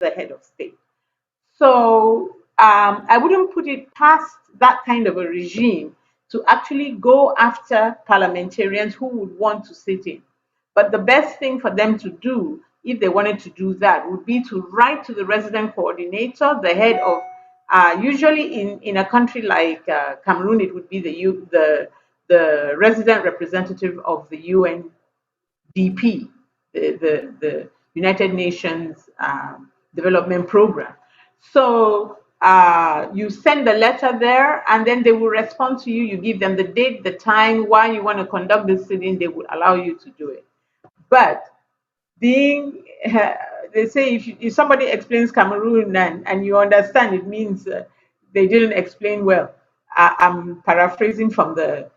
the head of state. So I wouldn't put it past that kind of a regime to actually go after parliamentarians who would want to sit in. But the best thing for them to do, if they wanted to do that, would be to write to the resident coordinator, the head of, usually in a country like Cameroon, it would be the resident representative of the UNDP, the United Nations Development Program. So you send the letter there, and then they will respond to you. You give them the date, the time, why you want to conduct the sitting, they will allow you to do it. But being, they say if somebody explains Cameroon and you understand, it means they didn't explain well. I'm paraphrasing from the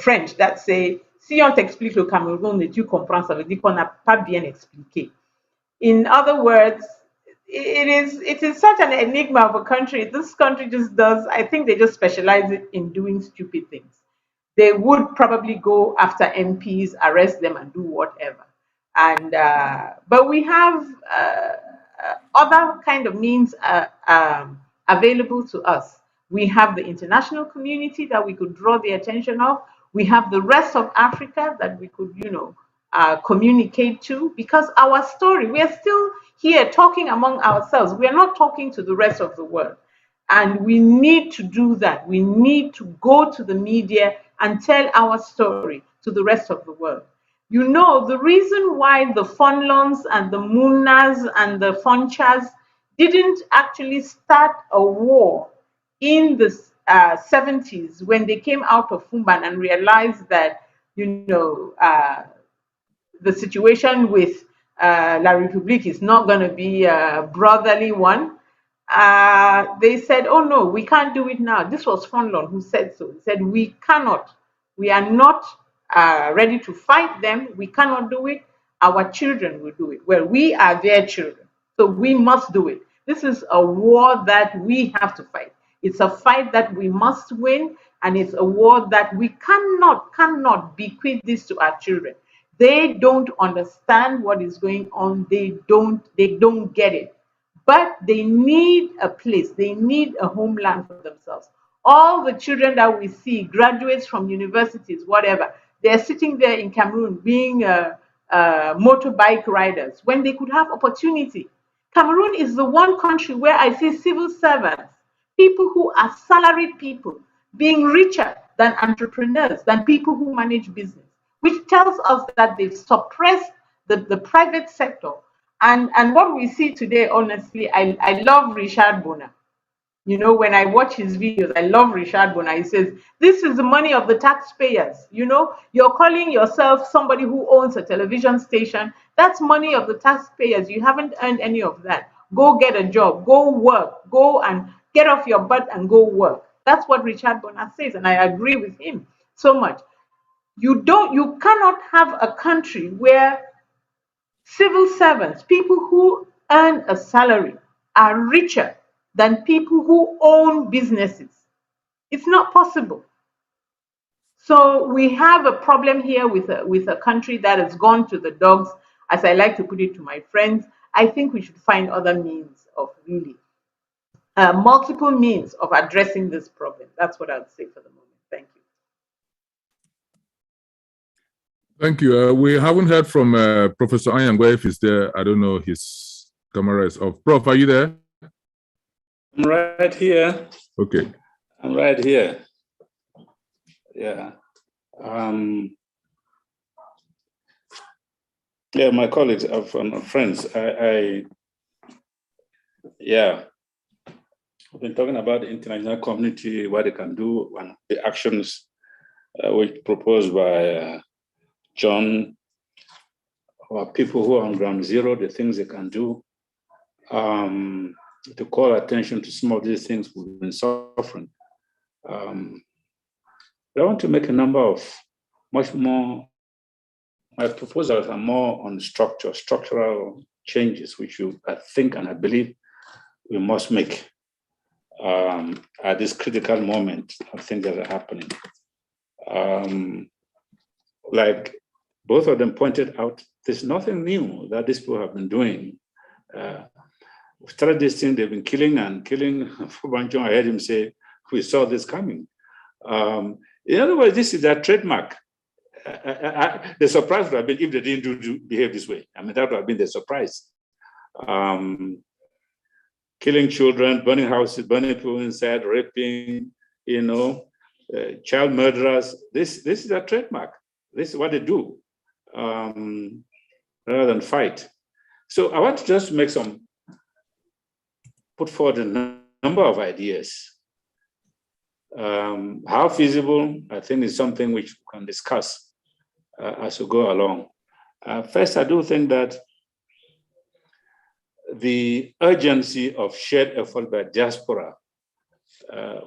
French that say, si on t'explique le Cameroun et tu comprends, ça veut dire qu'on n'a pas bien expliqué. In other words, it is such an enigma of a country. This country just does, I think they just specialize it in doing stupid things. They would probably go after MPs, arrest them, and do whatever. And but we have other kind of means available to us. We have the international community that we could draw the attention of. We have the rest of Africa that we could, communicate to, because our story, we are still here talking among ourselves. We are not talking to the rest of the world. And we need to do that. We need to go to the media and tell our story to the rest of the world. You know, the reason why the Funlons and the Munas and the Fonchas didn't actually start a war in the 70s, when they came out of Fumban and realized that, the situation with La République is not going to be a brotherly one. They said, oh no, we can't do it now. This was Fonlon who said so. He said, we cannot. We are not ready to fight them. We cannot do it. Our children will do it. Well, we are their children, so we must do it. This is a war that we have to fight. It's a fight that we must win, and it's a war that we cannot bequeath this to our children. They don't understand what is going on. They don't get it. But they need a place. They need a homeland for themselves. All the children that we see, graduates from universities, whatever, they're sitting there in Cameroon being motorbike riders when they could have opportunity. Cameroon is the one country where I see civil servants, people who are salaried people, being richer than entrepreneurs, than people who manage business, which tells us that they've suppressed the private sector. And what we see today, honestly, I love Richard Bona. You know, when I watch his videos, I love Richard Bona. He says, this is the money of the taxpayers. You know, you're calling yourself somebody who owns a television station. That's money of the taxpayers. You haven't earned any of that. Go get a job. Go work. Go and get off your butt and go work. That's what Richard Bona says. And I agree with him so much. You cannot have a country where civil servants, people who earn a salary, are richer than people who own businesses. It's not possible. So we have a problem here with a country that has gone to the dogs, as I like to put it to my friends. I think we should find other means of really, multiple means of addressing this problem. That's what I would say for the moment. Thank you. Thank you. We haven't heard from Professor Anyangwa if he's there. I don't know, his camera is off. Prof, are you there? I'm right here. Okay. I'm right here. Yeah. Yeah, my colleagues, my friends, yeah, I've been talking about the international community, what they can do, and the actions which proposed by John, or people who are on ground zero, the things they can do to call attention to some of these things we've been suffering. But I want to make a number of much more, my proposals are more on structural changes, which I think and I believe we must make at this critical moment of things that are happening. Like both of them pointed out, there's nothing new that these people have been doing. started this thing, they've been killing and killing. I heard him say, we saw this coming. In other words, this is their trademark. The surprise would have been if they didn't behave this way. I mean, that would have been the surprise. Killing children, burning houses, burning people inside, raping, child murderers. This is their trademark. This is what they do, rather than fight. So I want to just put forward a number of ideas. How feasible, I think, is something which we can discuss as we go along. First, I do think that the urgency of shared effort by diaspora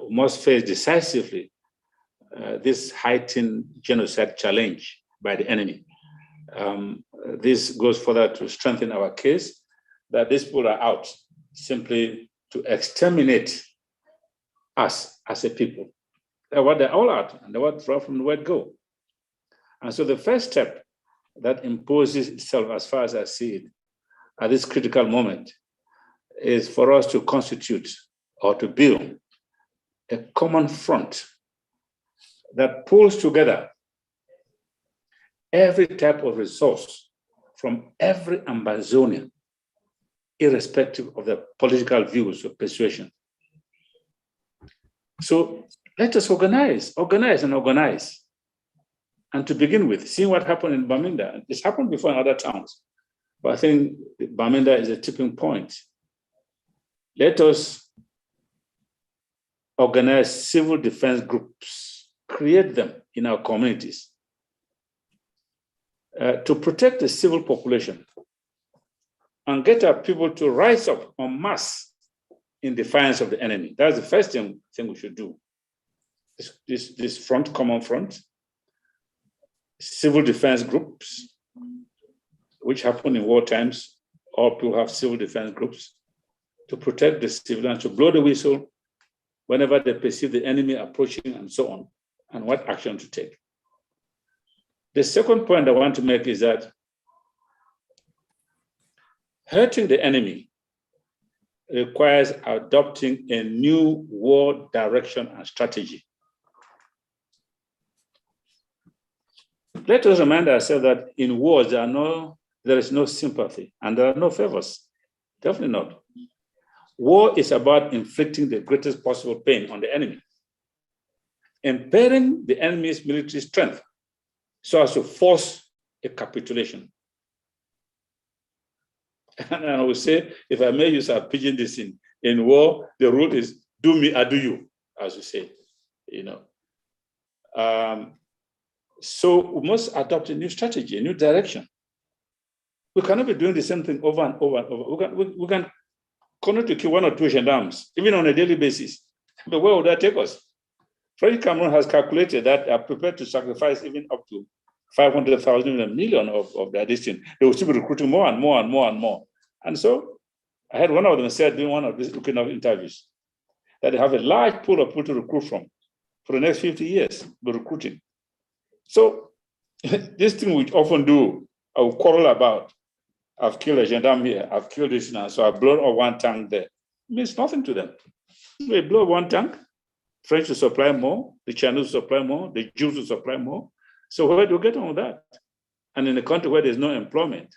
must face decisively this heightened genocide challenge by the enemy. This goes further to strengthen our case that these people are out simply to exterminate us as a people. That's what they're all out, and they want from the word go. And so the first step that imposes itself, as far as I see it, at this critical moment, is for us to constitute or to build a common front that pulls together every type of resource from every Amazonian, irrespective of their political views or persuasion. So let us organize. And to begin with, seeing what happened in Bamenda, it's happened before in other towns, but I think Bamenda is a tipping point. Let us organize civil defense groups, create them in our communities to protect the civil population and get our people to rise up en masse in defiance of the enemy. That's the first thing we should do. This front, common front, civil defense groups, which happen in war times. All people have civil defense groups to protect the civilians, to blow the whistle whenever they perceive the enemy approaching and so on, and what action to take. The second point I want to make is that hurting the enemy requires adopting a new war direction and strategy. Let us remind ourselves that in wars, there is no sympathy and there are no favors. Definitely not. War is about inflicting the greatest possible pain on the enemy, impairing the enemy's military strength so as to force a capitulation. And I would say, if I may use a pidgin this in war, the rule is do me, I do you, as you say, So we must adopt a new strategy, a new direction. We cannot be doing the same thing over and over and over. We can continue to kill 1 or 2 gendarmes, even on a daily basis. But where would that take us? French Cameroon has calculated that they are prepared to sacrifice even up to 500,000, even a million of their destiny. They will still be recruiting more and more and more and more. And so I had one of them said during one of these kind of interviews that they have a large pool of people to recruit from for the next 50 years, be recruiting. So this thing we often do, I will quarrel about. I've killed a gendarme here, I've killed this now, so I've blown up 1 tank there. It means nothing to them. They blow 1 tank, French will supply more, the Chinese will supply more, the Jews will supply more. So where do we get on with that? And in a country where there's no employment,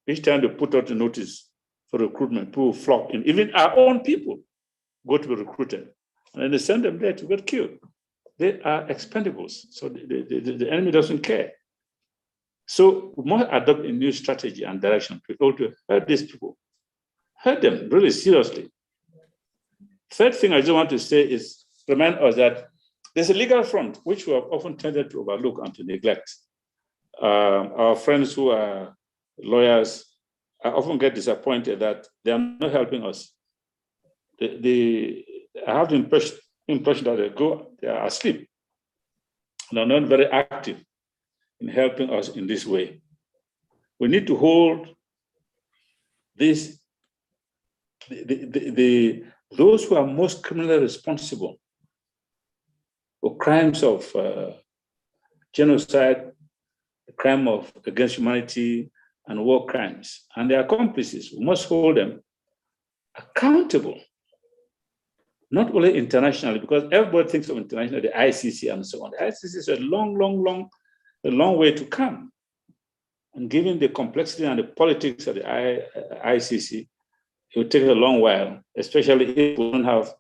each time they put out a notice for recruitment, people flock in. Even our own people go to be recruited. And then they send them there to get killed. They are expendables. So the enemy doesn't care. So we must adopt a new strategy and direction to hurt these people. Hurt them really seriously. Third thing I just want to say is remind us that there's a legal front which we have often tended to overlook and to neglect. Our friends who are lawyers, I often get disappointed that they are not helping us. I have the impression that they are asleep and are not very active in helping us in this way. We need to hold those who are most criminally responsible for crimes of genocide, the crime against humanity, and war crimes, and their accomplices. We must hold them accountable, not only internationally, because everybody thinks of international, the ICC and so on. The ICC is a long way to come. And given the complexity and the politics of the ICC, it will take a long while, especially if we don't have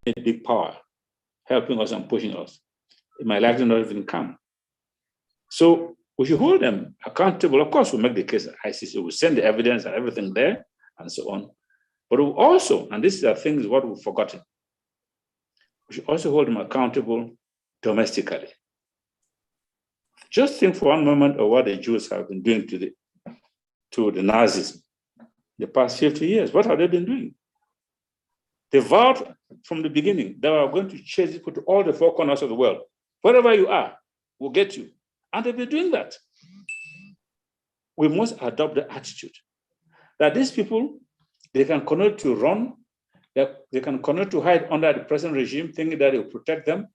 a big power helping us and pushing us. It might likely not even come. So we should hold them accountable. Of course, we'll make the case at ICC. We'll send the evidence and everything there and so on. But we also, and this is the thing is what we've forgotten, we should also hold them accountable domestically. Just think for one moment of what the Jews have been doing to the Nazis the past 50 years. What have they been doing? They vowed from the beginning they were going to chase people to all the four corners of the world. Wherever you are, we'll get you. And they've been doing that. We must adopt the attitude that these people, they can continue to run, they can continue to hide under the present regime, thinking that it will protect them.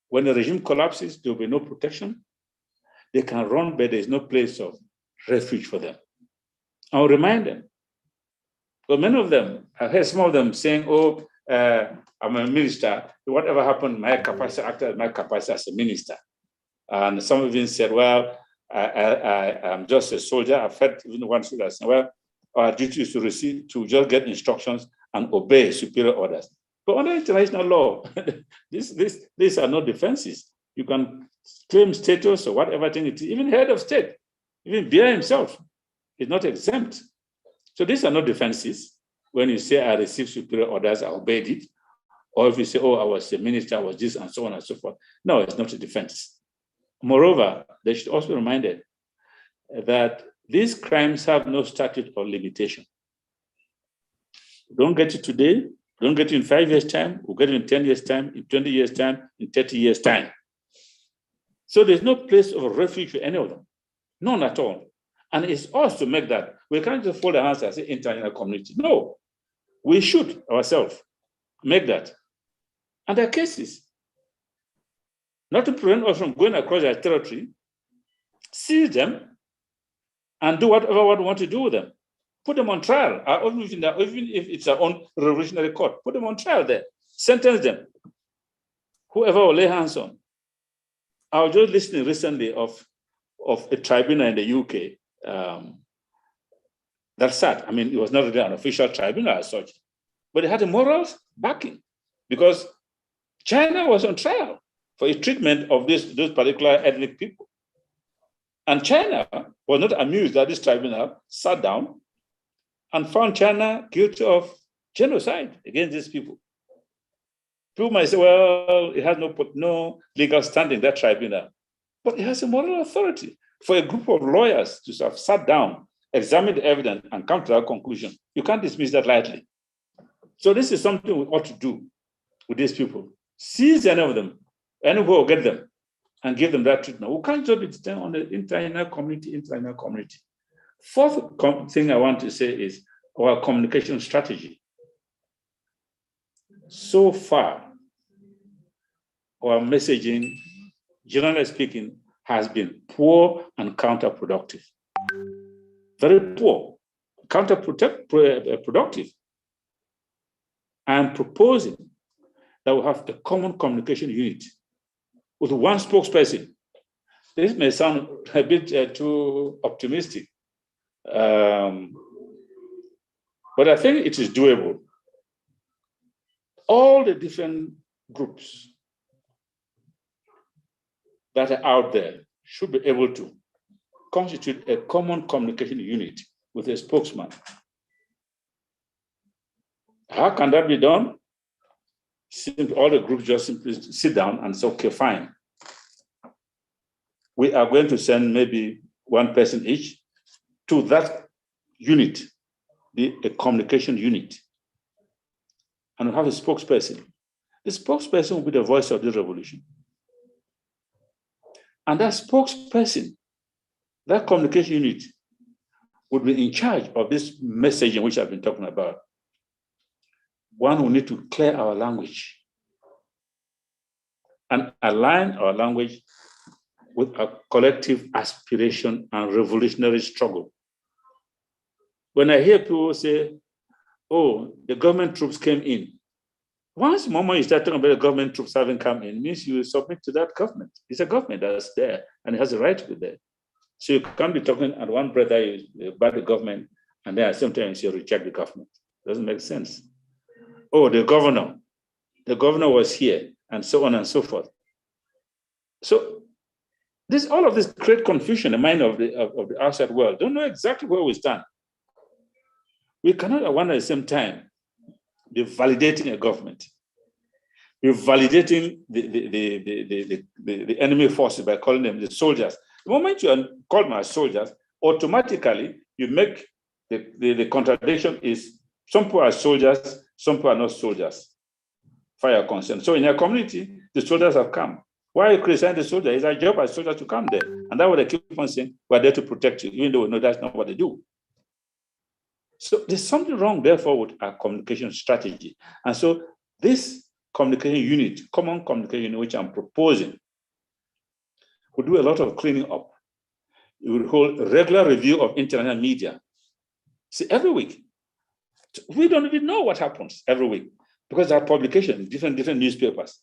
When the regime collapses, there will be no protection. They can run, but there's no place of refuge for them. I'll remind them. But many of them, I heard some of them saying, oh, I'm a minister. Whatever happened, my capacity, acted as my capacity as a minister. And some of them said, well, I'm just a soldier. I've heard even one soldier say, well, our duty is to just get instructions and obey superior orders. But under international law, these are not defenses. You can claim status or whatever thing it is. Even head of state, even Beer himself is not exempt. So these are not defenses. When you say I received superior orders, I obeyed it. Or if you say, oh, I was a minister, I was this, and so on and so forth. No, it's not a defense. Moreover, they should also be reminded that these crimes have no statute or limitation. Don't get it today, don't get it in 5 years' time, we'll get it in 10 years' time, in 20 years' time, in 30 years' time. So there's no place of refuge for any of them. None at all. And it's us to make that. We can't just fold our hands and say international community. No, we should ourselves make that. And there are cases. Not to prevent us from going across their territory, seize them, and do whatever we want to do with them. Put them on trial, even if it's our own revolutionary court. Put them on trial there. Sentence them. Whoever will lay hands on. I was just listening recently of a tribunal in the UK that sat. I mean, it was not really an official tribunal as such, but it had a moral backing because China was on trial for its treatment of those particular ethnic people. And China was not amused that this tribunal sat down and found China guilty of genocide against these people. People might say, well, it has no legal standing, that tribunal. But it has a moral authority. For a group of lawyers to have sat down, examined the evidence, and come to that conclusion, you can't dismiss that lightly. So this is something we ought to do with these people. Seize any of them, and go get them, and give them that treatment. We can't just be dependent on the international community. Fourth thing I want to say is our communication strategy. So far, our messaging, generally speaking, has been poor and counterproductive. Very poor, counterproductive. I am proposing that we have a common communication unit with one spokesperson. This may sound a bit too optimistic, but I think it is doable. All the different groups that are out there should be able to constitute a common communication unit with a spokesman. How can that be done? All the groups just simply sit down and say, okay, fine. We are going to send maybe one person each to that unit, a communication unit. And we have a spokesperson. The spokesperson will be the voice of the revolution. And that spokesperson, that communication unit, would be in charge of this messaging which I've been talking about. One will need to clear our language and align our language with a collective aspiration and revolutionary struggle. When I hear people say, oh, the government troops came in. Once the moment you start talking about the government troops having come in, it means you submit to that government. It's a government that's there and it has a right to be there. So you can't be talking at one breath about the government and then at the same time you reject the government. It doesn't make sense. Oh, the governor was here and so on and so forth. So all of this create confusion in the mind of the outside world. Don't know exactly where we stand. We cannot at one at the same time be validating a government. We're validating the enemy forces by calling them the soldiers. The moment you are called my soldiers, automatically you make the contradiction is some people are soldiers, some people are not soldiers. Fire concern. So in your community, the soldiers have come. Why are you criticizing the soldier? It's our job as soldiers to come there. And that's what they keep on saying. We're there to protect you, even though we know that's not what they do. So there's something wrong, therefore, with our communication strategy. And so this communication unit, common communication unit, which I'm proposing, will do a lot of cleaning up. It will hold a regular review of international media. See, every week. We don't even know what happens every week because there are publications, different newspapers.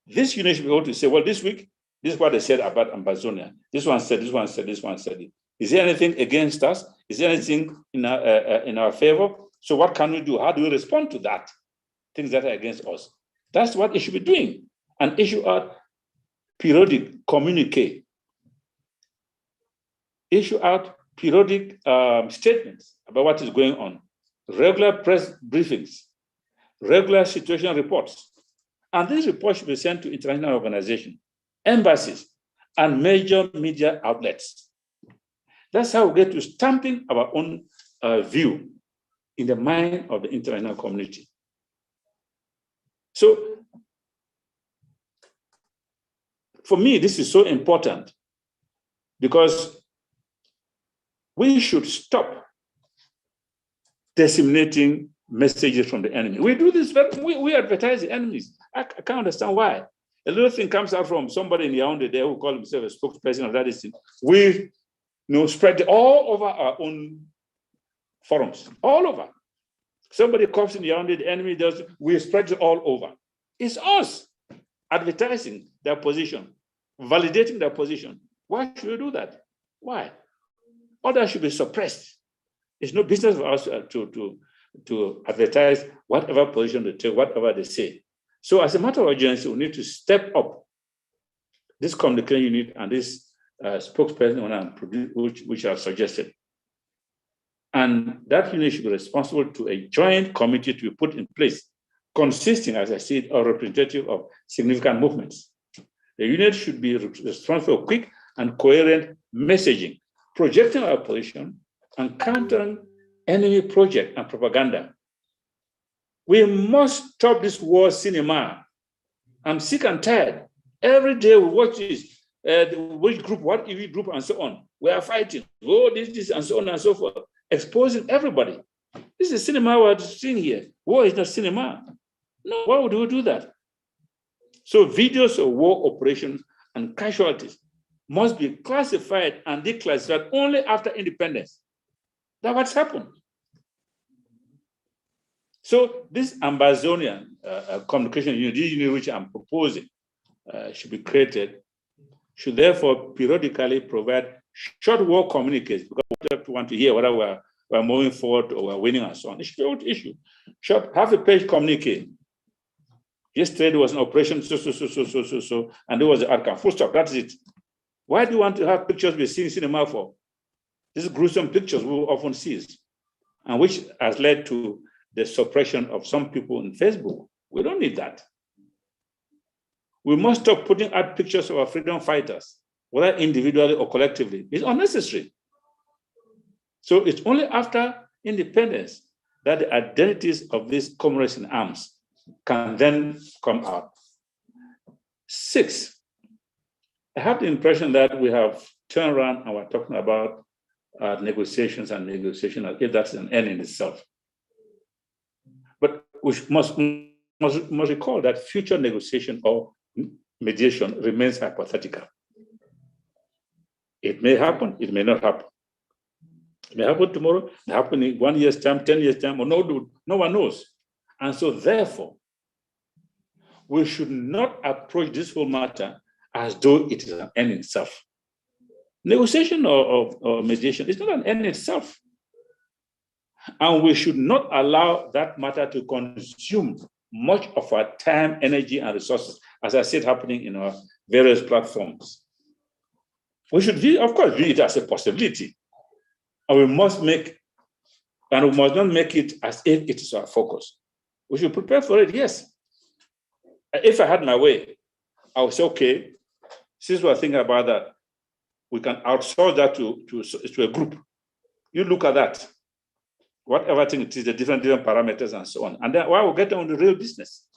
This unit should be able to say, well, this week, this is what they said about Amazonia. This one said, this one said, this one said it. Is there anything against us? Is there anything in our favor? So what can we do? How do we respond to that? Things that are against us. That's what it should be doing. And issue out periodic communique. Issue out periodic statements about what is going on. Regular press briefings. Regular situation reports. And these reports should be sent to international organizations, embassies, and major media outlets. That's how we get to stamping our own view in the mind of the international community. So, for me, this is so important because we should stop disseminating messages from the enemy. We do this, we advertise the enemies. I can't understand why. A little thing comes out from somebody in Yaoundé there who calls himself a spokesperson of that thing. We spread it all over our own forums, all over. Somebody comes in Yaoundé, the enemy does, we spread it all over. It's us advertising their position, validating their position. Why should we do that? Why? Others should be suppressed. It's no business for us to advertise whatever position they take, whatever they say. So as a matter of urgency, we need to step up this communication unit and this spokesperson which I've suggested. And that unit should be responsible to a joint committee to be put in place, consisting, as I said, of representative of significant movements. The unit should be responsible for quick and coherent messaging, projecting our position and countering enemy project and propaganda. We must stop this war cinema. I'm sick and tired. Every day we watch this, which group, what EV group, and so on. We are fighting. Oh, this, and so on and so forth. Exposing everybody. This is cinema we're seeing here. War is not cinema. No, why would we do that? So videos of war operations and casualties must be classified and declassified only after independence. That's what's happened. So this Amazonian communication unit, this unit which I'm proposing should be created, should therefore periodically provide short war communiques because we want to hear whether we're moving forward or we're winning and so on. It should be able to issue short half-a-page communique. Yesterday there was an operation so, and there was the outcome. Full stop. That's it. Why do you want to have pictures we're seeing cinema for? These gruesome pictures we often see, and which has led to the suppression of some people on Facebook. We don't need that. We must stop putting out pictures of our freedom fighters, whether individually or collectively. It's unnecessary. So it's only after independence that the identities of these comrades in arms can then come out. 6, I have the impression that we have turned around and we're talking about negotiations and negotiation as if that's an end in itself. But we must recall that future negotiation or mediation remains hypothetical. It may happen, it may not happen. It may happen tomorrow, it may happen in 1 year's time, 10 years' time, or no one knows. And so therefore, we should not approach this whole matter as though it is an end in itself. Negotiation or mediation is not an end in itself. And we should not allow that matter to consume much of our time, energy, and resources, as I said, happening in our various platforms. We should, of course, view it as a possibility. And we must not make it as if it is our focus. We should prepare for it, yes. If I had my way, I would say, okay, since we're thinking about that, we can outsource that to a group. You look at that, whatever thing it is, the different parameters and so on. And then we'll get on the real business,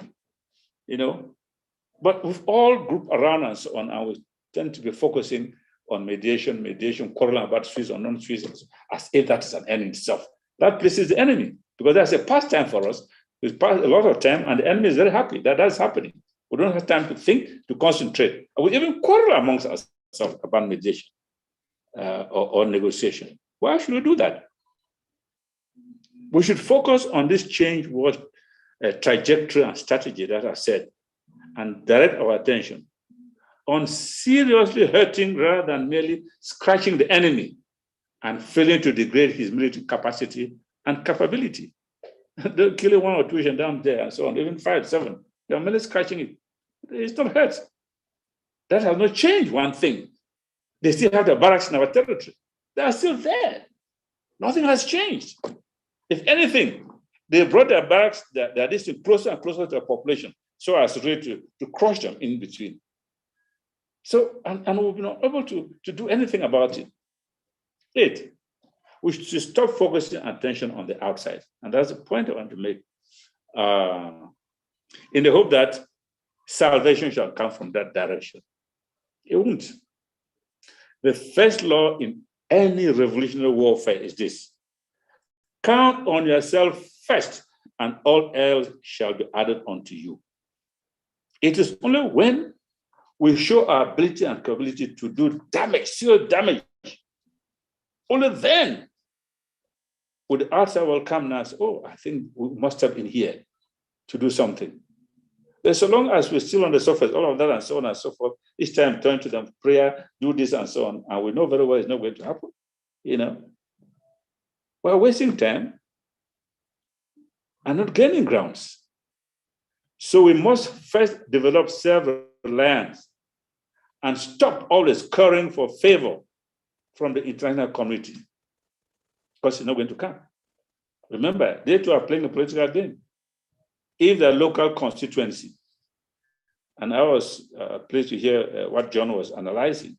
But we've all grouped around and so on, and we tend to be focusing on mediation, quarreling about Swiss or non-Swiss, as if that is an end in itself. That places the enemy, because that's a pastime for us. We pass a lot of time, and the enemy is very happy that that's happening. We don't have time to think, to concentrate. And we even quarrel amongst ourselves about mediation or negotiation. Why should we do that? We should focus on this change towards trajectory and strategy that I said, and direct our attention on seriously hurting rather than merely scratching the enemy and failing to degrade his military capacity and capability. They're killing 1 or 2 Asians down there and so on, even 5, 7. They're merely scratching it. It's not hurt. That has not changed one thing. They still have the barracks in our territory. They are still there. Nothing has changed. If anything, they brought their barracks, their distance closer and closer to the population, so as to crush them in between. So, and we've not able to do anything about it. 8, we should stop focusing attention on the outside. And that's the point I want to make. In the hope that salvation shall come from that direction. It won't. The first law in any revolutionary warfare is this: count on yourself first, and all else shall be added unto you. It is only when we show our ability and capability to do damage, serious damage, only then would the outside world come and say, oh, I think we must have been here to do something. But so long as we're still on the surface, all of that and so on and so forth, each time turn to them, prayer, do this and so on, and we know very well it's not going to happen, We're wasting time and not gaining grounds. So we must first develop self-reliance and stop always currying for favor from the international community, because it's not going to come. Remember, they too are playing a political game. If the local constituency, and I was pleased to hear what John was analyzing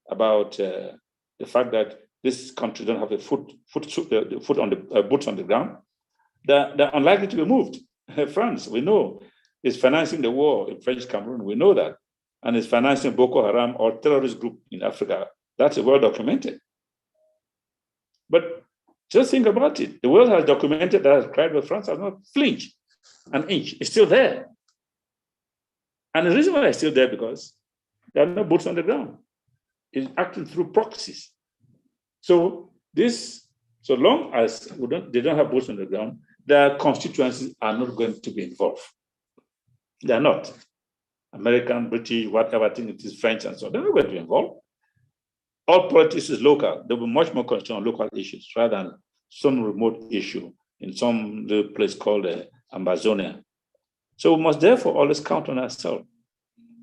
about the fact that this country don't have the boots on the ground, they're unlikely to be moved. France, we know, is financing the war in French Cameroon. We know that. And is financing Boko Haram or terrorist group in Africa. That's well documented. But just think about it. The world has documented that crime, but France has not flinched an inch. It's still there. And the reason why it's still there because there are no boots on the ground. It's acting through proxies. So so long as they don't have boots on the ground, their constituencies are not going to be involved. They are not. American, British, whatever thing it is, French, and so on. They're not going to be involved. All politics is local. They'll be much more concerned on local issues rather than some remote issue in some little place called Amazonia. So we must therefore always count on ourselves.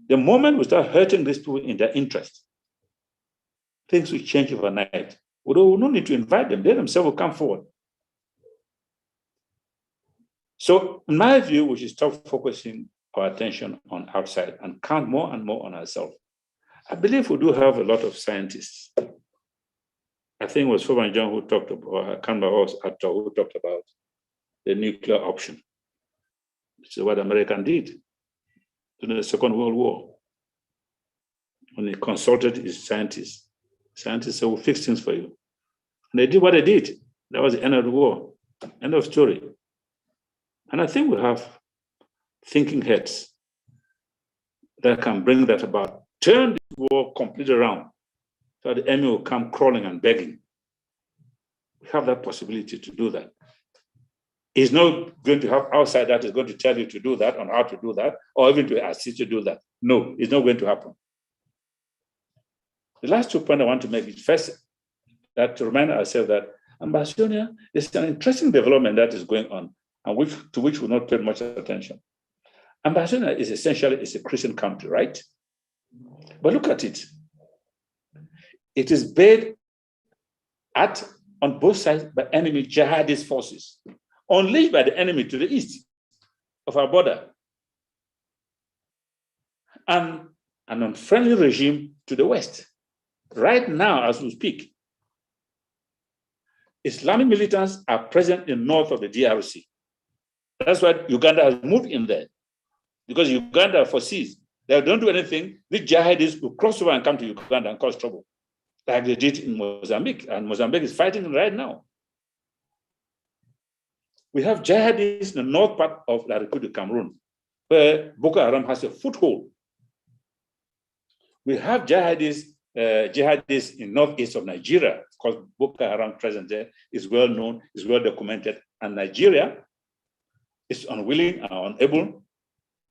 The moment we start hurting these people in their interest, things will change overnight. We don't need to invite them. They themselves will come forward. So in my view, we should stop focusing our attention on outside and count more and more on ourselves. I believe we do have a lot of scientists. I think it was Foban John who talked about, or I can't remember who talked about the nuclear option, which is what America did during the Second World War. When he consulted his scientists said, we'll fix things for you. And they did what they did. That was the end of the war. End of story. And I think we have thinking heads that can bring that about. Turn this war completely around so the enemy will come crawling and begging. We have that possibility to do that. He's not going to have outside that is going to tell you to do that, on how to do that, or even to assist you to do that. No, it's not going to happen. The last 2 points I want to make is first, that to remind ourselves that Ambassador, there's an interesting development that is going on, and to which we not paid much attention. Ambassador is essentially a Christian country, right? But look at it. It is based on both sides by enemy jihadist forces, unleashed by the enemy to the east of our border, and an unfriendly regime to the west. Right now, as we speak, Islamic militants are present in north of the DRC. That's why Uganda has moved in there, because Uganda foresees they don't do anything. The jihadists will cross over and come to Uganda and cause trouble, like they did in Mozambique, and Mozambique is fighting right now. We have jihadists in the north part of the Republic of Cameroon, where Boko Haram has a foothold. We have jihadists in northeast of Nigeria, because Boko Haram presence there is well known, is well documented, and Nigeria is unwilling and unable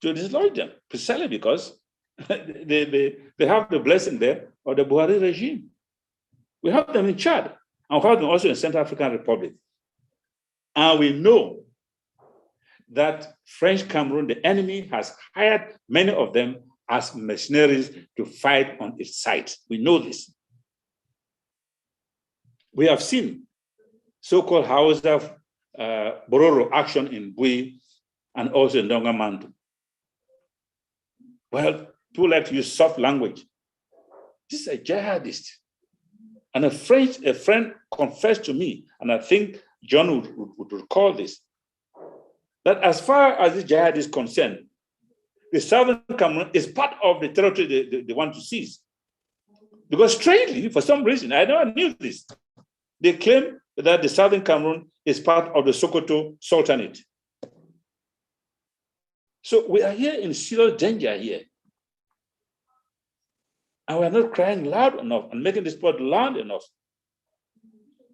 to dislodge them, precisely because they have the blessing there of the Buhari regime. We have them in Chad, and we have them also in Central African Republic. And we know that French Cameroon, the enemy, has hired many of them as mercenaries to fight on its side. We know this. We have seen so-called Hausa Bororo action in Bui and also in Dongamandu. Well, people like to use soft language. This is a jihadist. And a friend confessed to me, and I think John would recall this, that as far as the jihad is concerned, the Southern Cameroon is part of the territory they want to seize. Because strangely, for some reason, I never knew this, they claim that the Southern Cameroon is part of the Sokoto Sultanate. So we are here in serious danger here. And we are not crying loud enough and making this point loud enough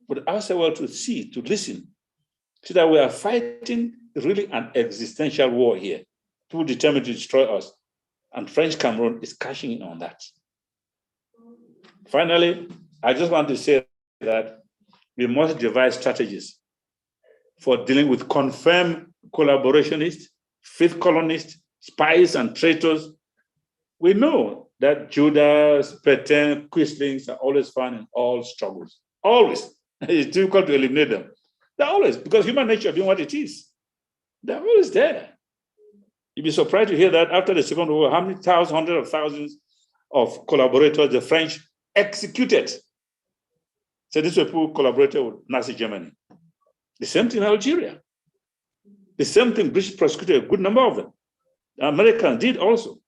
for the outside world to see, to listen, so that we are fighting really an existential war here. People determined to destroy us. And French Cameroon is cashing in on that. Finally, I just want to say that we must devise strategies for dealing with confirmed collaborationists, fifth colonists, spies, and traitors. We know that Judas, Petain, Quislings are always found in all struggles. Always. It's difficult to eliminate them. They're always, because human nature being what it is. They're always there. You'd be surprised to hear that after the Second World War, how many thousands, hundreds of thousands of collaborators the French executed. So these people collaborated with Nazi Germany. The same thing in Algeria. The same thing British prosecuted a good number of them. The Americans did also.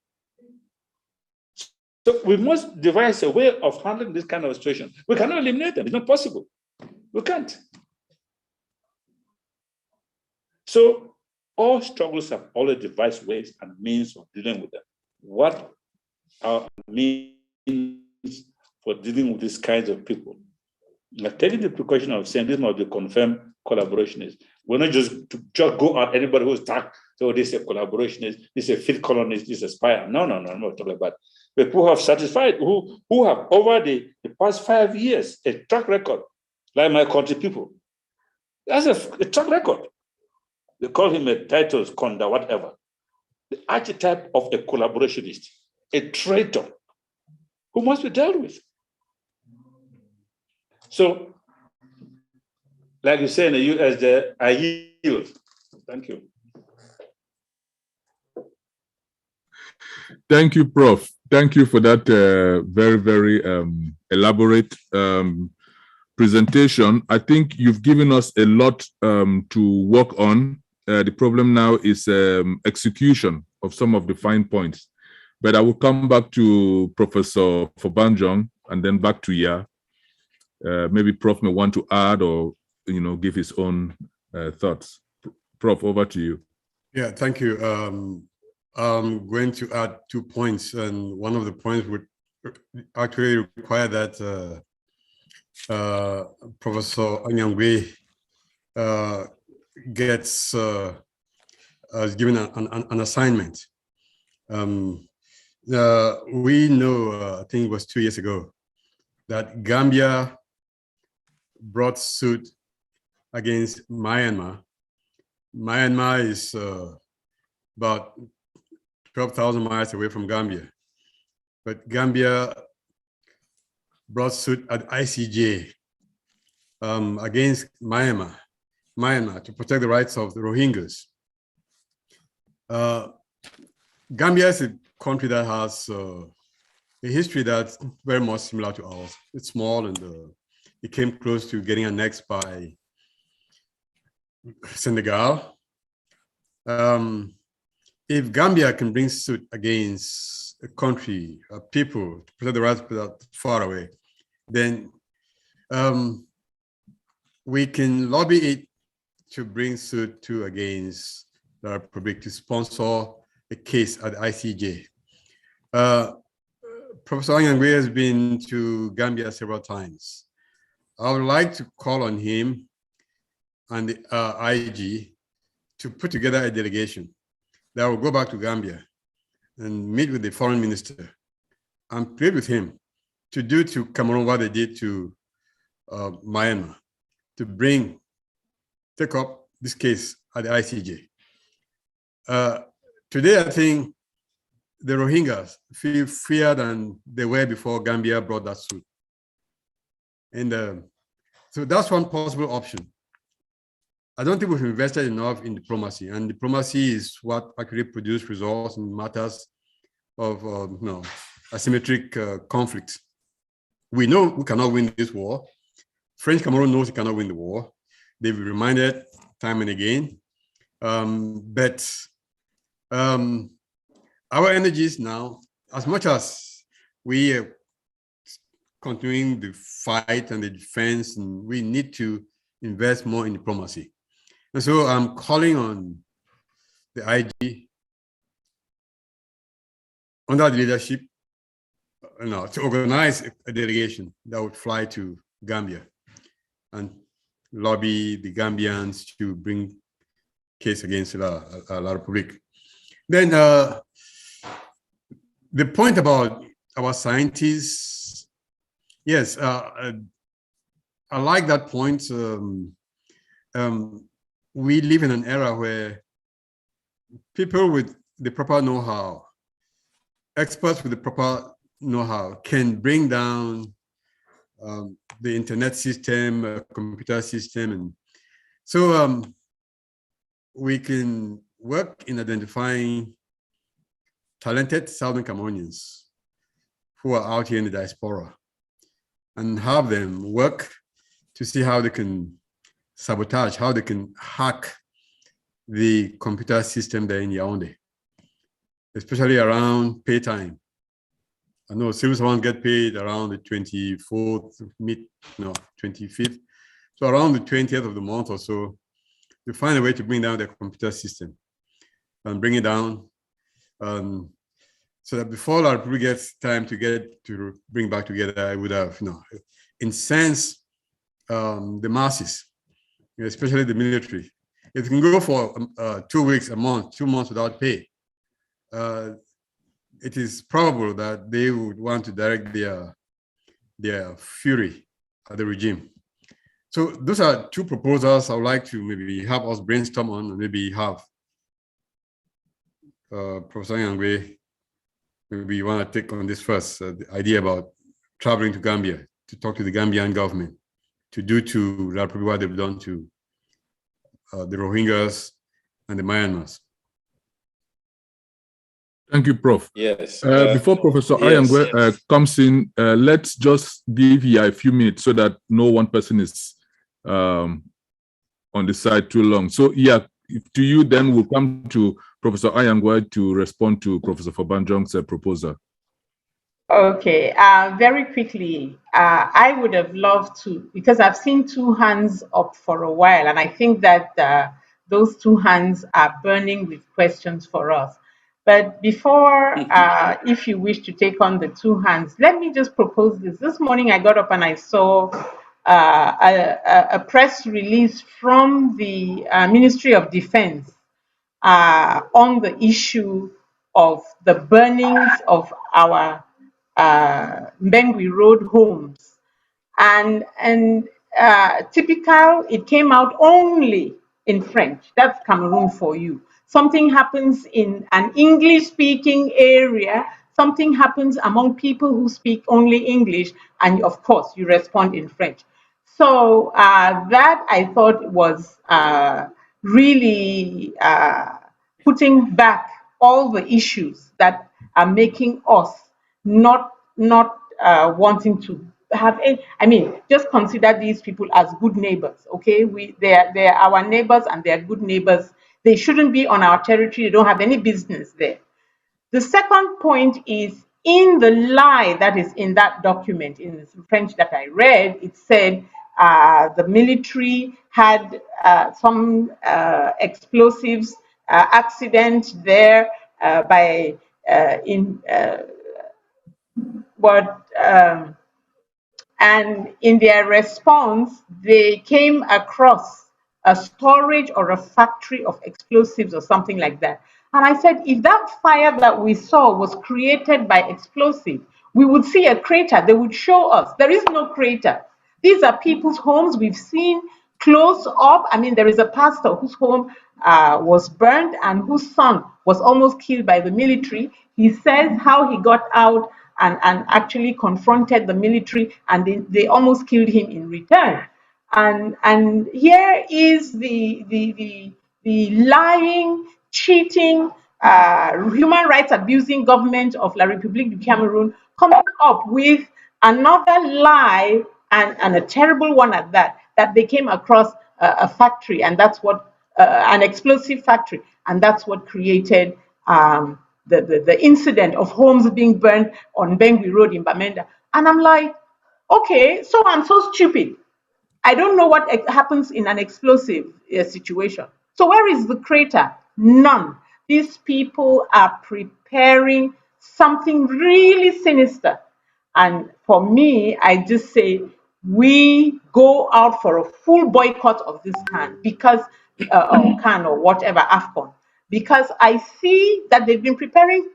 So we must devise a way of handling this kind of situation. We cannot eliminate them. It's not possible. We can't. So all struggles have always devised ways and means of dealing with them. What are means for dealing with these kinds of people? We're taking the precaution of saying this must be confirmed collaborationists. We're not just to just go at anybody who's attacked. So this is a collaborationist, this is a fifth colonist, this is a spy. No, I'm not talking about. But who have satisfied, who have over the past 5 years a track record, like my country people. That's a track record. They call him a title, conda, whatever. The archetype of a collaborationist, a traitor, who must be dealt with. So, like you say in the US there, I yield. Thank you. Thank you, Prof. Thank you for that very, very elaborate presentation. I think you've given us a lot to work on. The problem now is execution of some of the fine points. But I will come back to Professor Fobanjong and then back to Ya. Maybe Prof may want to add or give his own thoughts. Prof, over to you. Yeah, thank you. I'm going to add 2 points, and one of the points would actually require that Professor Anyangwe gets given an assignment. We know, I think it was 2 years ago, that Gambia brought suit against Myanmar. Myanmar is about 12,000 miles away from Gambia, but Gambia brought suit at ICJ against Myanmar to protect the rights of the Rohingyas. Gambia is a country that has a history that's very much similar to ours. It's small, and it came close to getting annexed by Senegal. If Gambia can bring suit against a country, people, to protect the rights that far away, then we can lobby it to bring suit against the Republic to sponsor a case at ICJ. Professor Anyangwe has been to Gambia several times. I would like to call on him and the IG to put together a delegation that will go back to Gambia and meet with the foreign minister and plead with him to do to Cameroon what they did to Myanmar, to take up this case at the ICJ. Today, I think the Rohingyas feel freer than they were before Gambia brought that suit. And so that's one possible option. I don't think we've invested enough in diplomacy, and diplomacy is what actually produces results in matters of asymmetric conflicts. We know we cannot win this war. French Cameroon knows it cannot win the war. They've reminded time and again. But our energies now, as much as we are continuing the fight and the defense, and we need to invest more in diplomacy. And so I'm calling on the IG under the leadership to organize a delegation that would fly to Gambia and lobby the Gambians to bring case against La Republique. Then the point about our scientists, yes, I like that point. We live in an era where people with the proper know-how, experts with the proper know-how, can bring down the internet system, computer system, and so we can work in identifying talented Southern Cameroonians who are out here in the diaspora and have them work to see how they can sabotage, how they can hack the computer system there in Yaoundé, especially around pay time. I know civil servants get paid around the 24th, 25th. So around the 20th of the month or so, to find a way to bring down their computer system and bring it down so that before our Republic gets time to bring back together, I would have, incensed the masses, especially the military. If you can go for 2 weeks, a month, 2 months without pay, it is probable that they would want to direct their fury at the regime. So those are two proposals I would like to maybe have us brainstorm on, and maybe have Professor Anyangwe, maybe you want to take on this first, the idea about traveling to Gambia to talk to the Gambian government, to do to La Republique what they've done to the Rohingyas and the Myanmars. Thank you, Prof. Yes. Before Professor Anyangwe comes in, let's just give you a few minutes so that no one person is on the side too long. So yeah, to you then we'll come to Professor Anyangwe to respond to Professor Fobanjong's proposal. Okay, very quickly, I would have loved to, because I've seen two hands up for a while, and I think that those two hands are burning with questions for us. But before, if you wish to take on the two hands, let me just propose this. This morning I got up and I saw a press release from the Ministry of Defense on the issue of the burnings of our Mbengwi Road homes. And typical, it came out only in French. That's Cameroon for you. Something happens in an English-speaking area, something happens among people who speak only English, and of course, you respond in French. So that I thought was really putting back all the issues that are making us not wanting to have any. I mean, just consider these people as good neighbors. Okay, they're our neighbors and they're good neighbors. They shouldn't be on our territory. They don't have any business there. The second point is in the lie that is in that document in the French that I read. It said the military had some explosives accident there by in what and in their response, they came across a storage or a factory of explosives or something like that. And I said, if that fire that we saw was created by explosive, we would see a crater. They would show us. There is no crater. These are people's homes. We've seen close up. I mean, there is a pastor whose home was burned and whose son was almost killed by the military. He says how he got out and actually confronted the military, and they almost killed him in return. And here is the lying, cheating, human rights abusing government of La République du Cameroon coming up with another lie, and a terrible one at that, that they came across a factory, and that's what an explosive factory, and that's what created the incident of homes being burned on Bengui Road in Bamenda. And I'm like, okay, so I'm so stupid. I don't know what happens in an explosive situation. So where is the crater? None. These people are preparing something really sinister. And for me, I just say we go out for a full boycott of this can, because or can or whatever AFCON, because I see that they've been preparing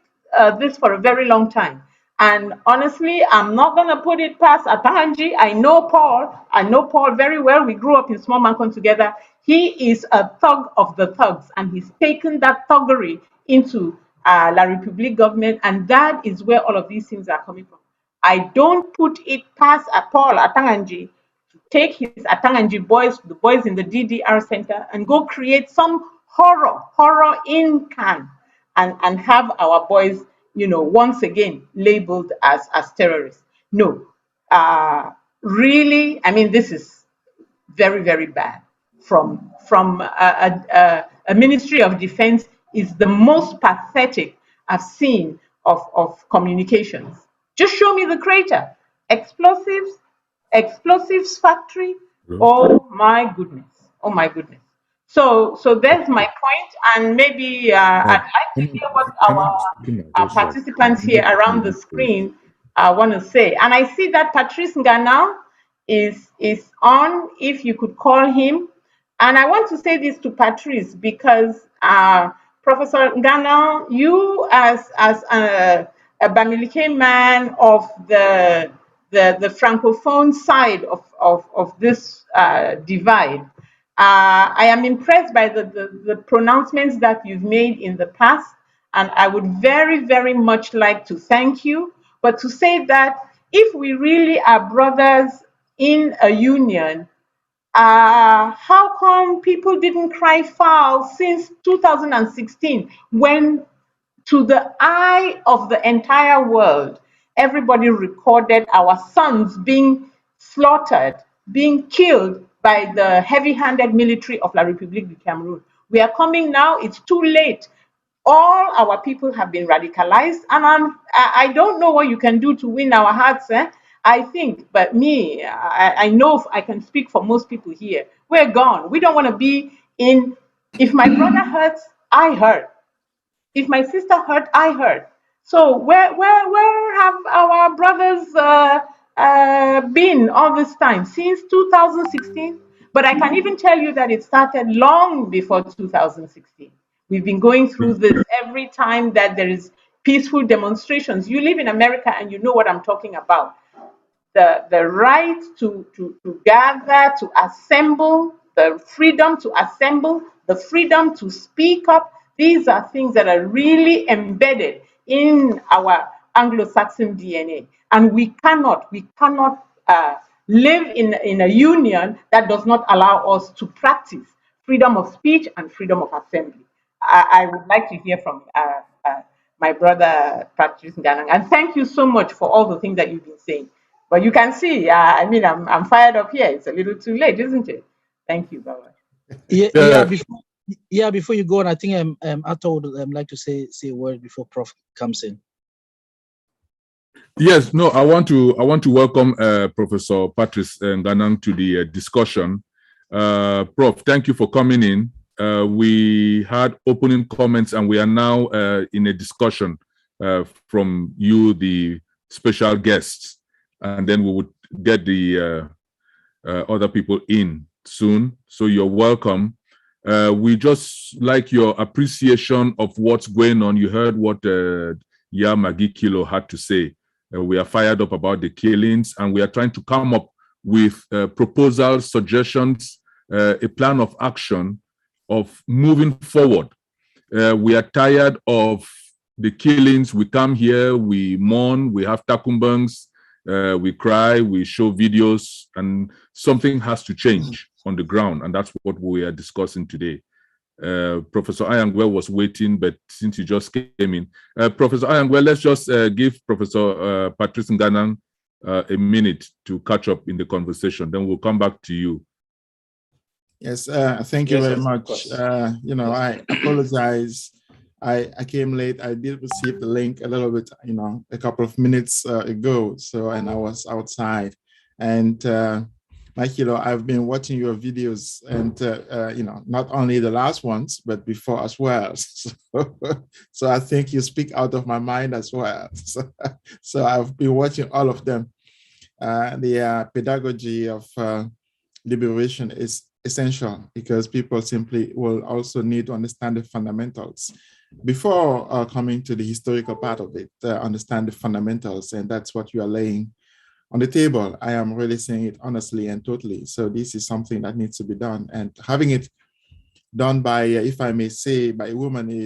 this for a very long time. And honestly, I'm not going to put it past Atanji. I know Paul. I know Paul very well. We grew up in Small Mancon together. He is a thug of the thugs, and he's taken that thuggery into La République government, and that is where all of these things are coming from. I don't put it past Paul Atanji to take his Atanji boys, the boys in the DDR center, and go create some horror in Can, and have our boys, once again labeled as terrorists. No, really, I mean, this is very, very bad. From a Ministry of Defense is the most pathetic I've seen of communications. Just show me the crater. Explosives factory. Oh my goodness. Oh my goodness. So there's my point, and maybe I'd like to hear what our participants here around the screen want to say. And I see that Patrice Ngana is on. If you could call him. And I want to say this to Patrice, because Professor Ngana, you as a Bamileke man of the francophone side of this divide, I am impressed by the pronouncements that you've made in the past, and I would very, very much like to thank you. But to say that if we really are brothers in a union, how come people didn't cry foul since 2016, when to the eye of the entire world, everybody recorded our sons being slaughtered, being killed by the heavy-handed military of La République du Cameroon? We are coming now, it's too late. All our people have been radicalized, and I don't know what you can do to win our hearts. I think, but me, I know I can speak for most people here. We're gone. We don't want to be in. If my brother hurts, I hurt. If my sister hurt, I hurt. So where have our brothers been all this time since 2016, but I can even tell you that it started long before 2016. We've been going through this every time that there is peaceful demonstrations. You live in America and you know what I'm talking about. The right to gather, to assemble, the freedom to assemble, the freedom to speak up. These are things that are really embedded in our Anglo-Saxon DNA. And we cannot live in a union that does not allow us to practice freedom of speech and freedom of assembly. I would like to hear from my brother Patrice Nganang. And thank you so much for all the things that you've been saying. But you can see, I'm fired up here. It's a little too late, isn't it? Thank you, Baba. Before you go on, I think Ato would like to say a word before Prof comes in. Yes, no, I want to welcome Professor Patrice Nganang to the discussion. Prof, thank you for coming in. We had opening comments and we are now in a discussion from you, the special guests, and then we would get the other people in soon. So you're welcome. We just like your appreciation of what's going on. You heard what Magi Kilo had to say. We are fired up about the killings, and we are trying to come up with proposals, suggestions, a plan of action of moving forward. We are tired of the killings. We come here, we mourn, we have takumbangs, we cry, we show videos, and something has to change on the ground, and that's what we are discussing today. Professor Ayangwe was waiting, but since you just came in, Professor Ayangwe, let's just give Professor Patrice Nganang a minute to catch up in the conversation. Then we'll come back to you. Yes, thank you very much. I apologize. I came late. I did receive the link a little bit, a couple of minutes ago. And I was outside. And I've been watching your videos, and not only the last ones, but before as well. So I think you speak out of my mind as well. So I've been watching all of them. The pedagogy of liberation is essential because people simply will also need to understand the fundamentals before coming to the historical part of it. Understand the fundamentals, and that's what you are laying on the table. I am really saying it honestly and totally. So this is something that needs to be done, and having it done by, if I may say, by a woman